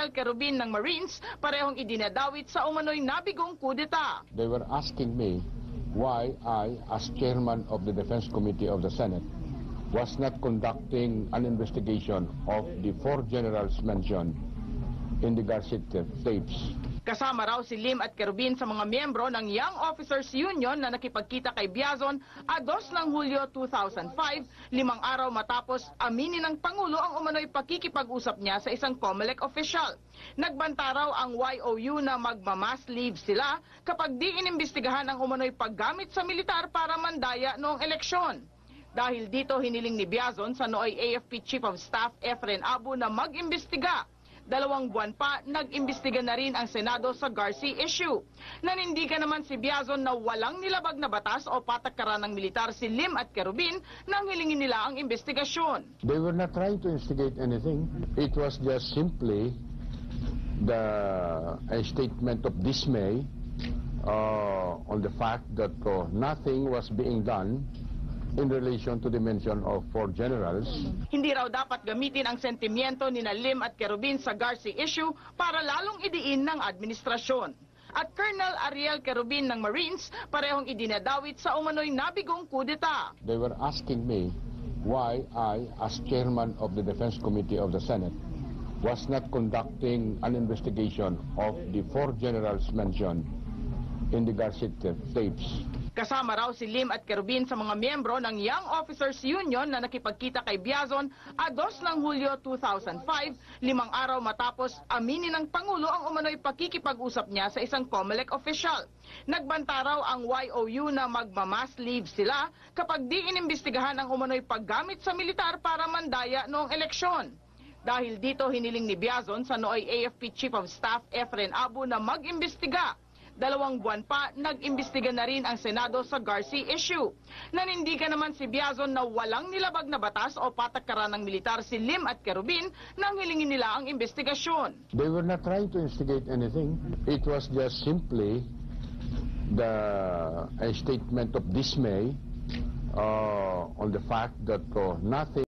Ariel Querubin ng Marines, parehong idinadawit sa umano'y nabigong kudeta. They were asking me why I, as chairman of the Defense Committee of the Senate, was not conducting an investigation of the 4 generals mentioned in the Garcia tapes. Kasama raw si Lim at Querubin sa mga miyembro ng Young Officers Union na nakipagkita kay Biazon 2 ng Hulyo 2005, 5 araw matapos aminin ng Pangulo ang umano'y pakikipag-usap niya sa isang COMELEC official. Nagbanta raw ang YOU na magmamass leave sila kapag di inimbestigahan ang umano'y paggamit sa militar para mandaya noong eleksyon. Dahil dito hiniling ni Biazon sa nooy AFP Chief of Staff Efren Abu na mag-imbestiga. 2 buwan pa, nag-imbestiga na rin ang Senado sa Garcia issue. Nanindigan naman si Biazon na walang nilabag na batas o patakaran ng militar si Lim at Querubin nang hilingin nila ang investigasyon. They were not trying to instigate anything. It was just simply a statement of dismay on the fact that nothing was being done in relation to the mention of 4 generals. Hindi raw dapat gamitin ang sentimiento ni Lim at Querubin sa Garcia issue para lalong idiin ng administrasyon. At Colonel Ariel Querubin ng Marines, parehong idinadawit sa umano'y nabigong kudeta. They were asking me why I, as chairman of the Defense Committee of the Senate, was not conducting an investigation of the 4 generals mentioned in the Garcia tapes. Kasama raw si Lim at Querubin sa mga miyembro ng Young Officers Union na nakipagkita kay Biazon 2 ng Hulyo 2005, 5 araw matapos aminin ng Pangulo ang umano'y pakikipag-usap niya sa isang COMELEC official. Nagbanta raw ang YOU na magmamass leave sila kapag di inimbestigahan ang umano'y paggamit sa militar para mandaya noong eleksyon. Dahil dito hiniling ni Biazon sa nooy AFP Chief of Staff Efren Abu na mag-imbestiga. 2 buwan pa, nag-imbestiga na rin ang Senado sa Garcia issue. Nanindigan naman si Biazon na walang nilabag na batas o patakaran ng militar si Lim at Querubin nang hilingin nila ang investigasyon. They were not trying to instigate anything. It was just simply a statement of dismay on the fact that nothing